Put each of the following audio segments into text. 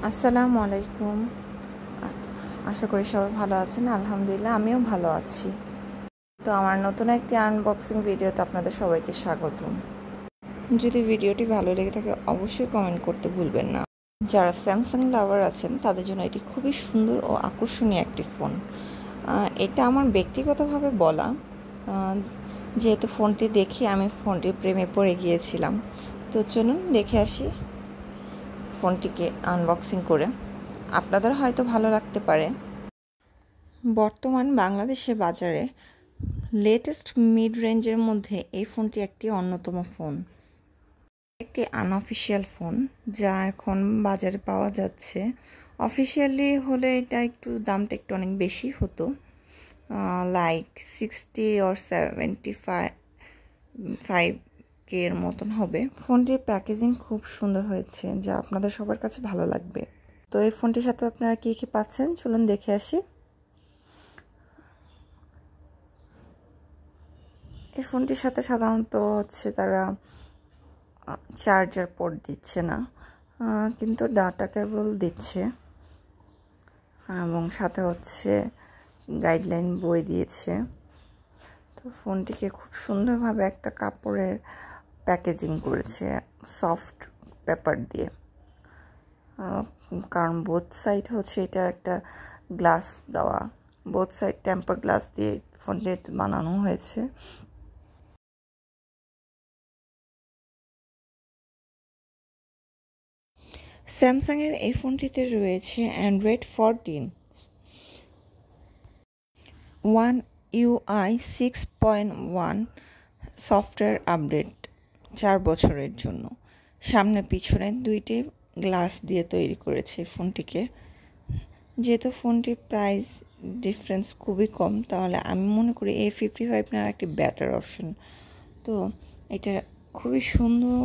আসসালামু আলাইকুম। আশা করি সবাই ভালো আছেন। আলহামদুলিল্লাহ আমিও ভালো আছি। তো আমার নতুন একটি আনবক্সিং ভিডিওতে আপনাদের সবাইকে স্বাগতম। যদি ভিডিওটি ভালো লেগে থাকে অবশ্যই কমেন্ট করতে ভুলবেন না। যারা স্যামসাং লাভার আছেন তাদের জন্য এটি খুবই সুন্দর ও আকর্ষণীয় একটি ফোন। এটা আমার ব্যক্তিগতভাবে বলা, যেহেতু ফোনটি দেখে আমি ফোনটির প্রেমে পড়ে গিয়েছিলাম। তো চলুন দেখে আসি ফোনটিকে আনবক্সিং করে। আপনাদের হয়তো ভালো লাগতে পারে। বর্তমান বাংলাদেশে বাজারে লেটেস্ট মিড রেঞ্জের মধ্যে এই ফোনটি একটি অন্যতম ফোন। একটি আনঅফিশিয়াল ফোন যা এখন বাজারে পাওয়া যাচ্ছে। অফিশিয়ালি হলে এটা দামটা একটু অনেক বেশি হতো, লাইক 60 or 75K এর মতন হবে। ফোনটির প্যাকেজিং খুব সুন্দর হয়েছে যা আপনাদের সবার কাছে ভালো লাগবে। তো এই ফোনটির সাথে আপনারা কী কী পাচ্ছেন চলুন দেখে আসি। এই ফোনটির সাথে সাধারণত তারা চার্জার পোর্ট দিচ্ছে না, কিন্তু ডাটা কেবল দিচ্ছে এবং সাথে গাইডলাইন বই দিয়েছে। তো ফোনটিকে খুব সুন্দরভাবে একটা কাপড়ের প্যাকেজিং করেছে, সফট পেপার দিয়ে, কারণ বোথ সাইড এটা একটা গ্লাস দেওয়া, বোথ সাইড টেম্পার গ্লাস দিয়ে ফোনটি বানানো হয়েছে। স্যামসাংয়ের এই ফোনটিতে রয়েছে অ্যান্ড্রয়েড 14, 1 UI 6.1 সফটওয়্যার আপডেট 4 বছরের জন্য। সামনে পিছনে দুইটি গ্লাস দিয়ে তৈরি করেছে ফোনটিকে। যেহেতু ফোনটির প্রাইস ডিফারেন্স খুবই কম, তাহলে আমি মনে করি A55 নেওয়া একটি বেটার অপশন। তো এটা খুবই সুন্দর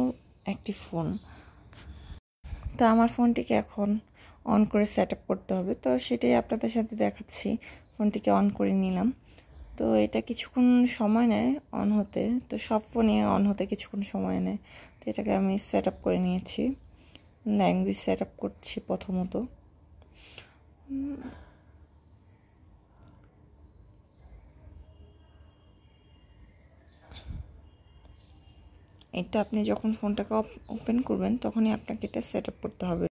একটি ফোন। তো আমার ফোনটিকে এখন অন করে সেট আপ করতে হবে, তো সেটাই আপনাদের সাথে দেখাচ্ছি। ফোনটিকে অন করে নিলাম। তো এটা কিছুক্ষণ সময় নেয় অন হতে, তো সব ফোনে অন হতে কিছুক্ষণ সময় নেয়। তো এটাকে আমি সেট আপ করে নিয়েছি। ল্যাঙ্গুয়েজ সেট আপ করছি প্রথমত। এটা আপনি যখন ফোনটাকে ওপেন করবেন তখনই আপনাকে এটা সেট আপ করতে হবে।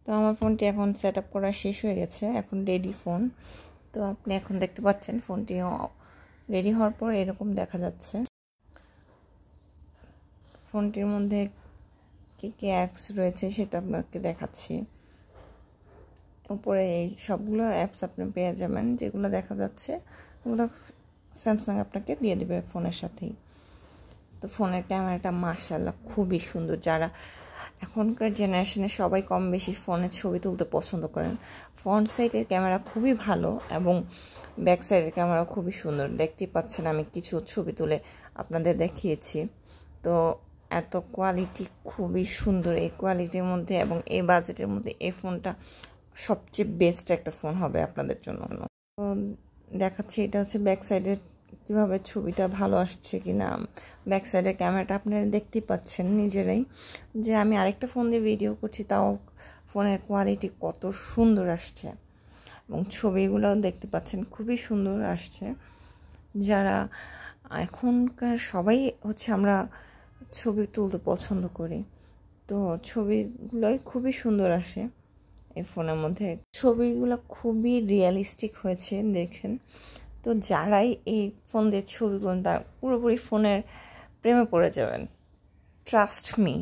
তো আমার ফোনটি এখন সেট আপ করা শেষ হয়ে গেছে, এখন রেডি ফোন। তো আপনি এখন দেখতে পাচ্ছেন ফোনটি রেডি হওয়ার পর এরকম দেখা যাচ্ছে। ফোনটির মধ্যে কী কী অ্যাপস রয়েছে সেটা আপনাকে দেখাচ্ছি। উপরে এই সবগুলো অ্যাপস আপনি পেয়ে যাবেন, যেগুলো দেখা যাচ্ছে ওগুলো স্যামসাং আপনাকে দিয়ে দেবে ফোনের সাথেই। তো ফোনের ক্যামেরাটা মাশাআল্লাহ খুবই সুন্দর। যারা এখনকার জেনারেশনে সবাই কম বেশি ফোনে ছবি তুলতে পছন্দ করেন। ফ্রন্ট সাইডের ক্যামেরা খুবই ভালো এবং ব্যাক সাইডের ক্যামেরা খুবই সুন্দর। দেখতেই পাচ্ছেন আমি কিছু ছবি তুলে আপনাদের দেখিয়েছি। তো এত কোয়ালিটি খুবই সুন্দর। এই কোয়ালিটির মধ্যে এবং এই বাজেটের মধ্যে এই ফোনটা সবচেয়ে বেস্ট একটা ফোন হবে আপনাদের জন্য। তো দেখাচ্ছি, এটা ব্যাক সাইডের কিভাবে ছবিটা ভালো আসছে কিনা। ব্যাক সাইডের ক্যামেরাটা আপনারা দেখতেই পাচ্ছেন নিজেরাই যে আমি আরেকটা ফোন দিয়ে ভিডিও করছি, তাও ফোনের কোয়ালিটি কত সুন্দর আসছে এবং ছবিগুলোও দেখতে পাচ্ছেন খুবই সুন্দর আসছে। যারা এখনকার সবাই হচ্ছে আমরা ছবি তুলতে পছন্দ করি, তো ছবিগুলোই খুবই সুন্দর আসে এই ফোনের মধ্যে। ছবিগুলো খুবই রিয়েলিস্টিক হয়েছে দেখেন। তো যারাই এই ফোন দিয়ে ছবি তুলেন তারা পুরোপুরি ফোনের প্রেমে পড়ে যাবেন, ট্রাস্ট মি।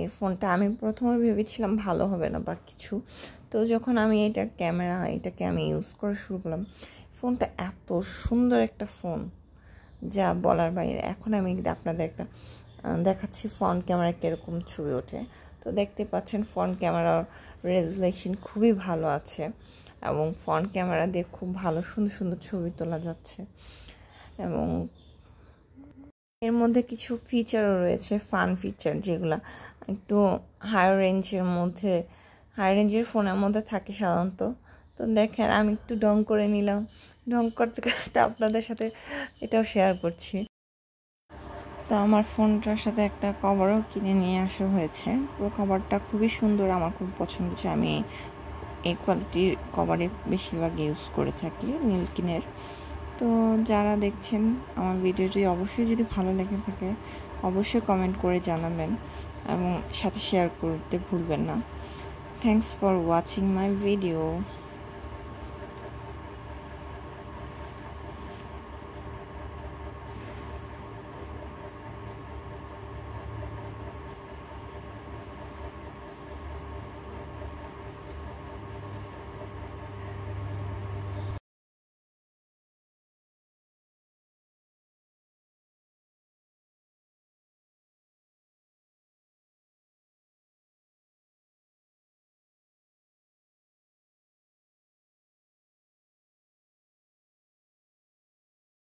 এই ফোনটা আমি প্রথমে ভেবেছিলাম ভালো হবে না বা কিছু, তো যখন আমি এটাকে আমি ইউজ করা শুরু করলাম, ফোনটা এত সুন্দর একটা ফোন যা বলার বাইরে। এখন আমি আপনাদের একটা দেখাচ্ছি ফ্রন্ট ক্যামেরা কীরকম ছবি ওঠে। তো দেখতে পাচ্ছেন ফ্রন্ট ক্যামেরার রেজুলেশন খুবই ভালো আছে এবং ফ্রন্ট ক্যামেরা দিয়ে খুব ভালো সুন্দর সুন্দর ছবি তোলা যাচ্ছে। এবং এর মধ্যে কিছু ফিচারও রয়েছে, ফান ফিচার, যেগুলো একটু হায়ার রেঞ্জের ফোনের মধ্যে থাকে সাধারণত। তো দেখেন আমি একটু ডং করে নিলাম, ডং করতে করতে আপনাদের সাথে এটাও শেয়ার করছি। তো আমার ফোনটার সাথে একটা কভারও কিনে নিয়ে আসা হয়েছে। তো কভারটা খুবই সুন্দর, আমার খুব পছন্দ হয়েছে। আমি এই কোয়ালিটির কভারে বেশিরভাগ ইউজ করে থাকি, মিল্কিনের। তো যারা দেখছেন আমার ভিডিওটি অবশ্যই যদি ভালো লেগে থাকে অবশ্যই কমেন্ট করে জানাবেন এবং সাথে শেয়ার করতে ভুলবেন না। Thanks for watching my video.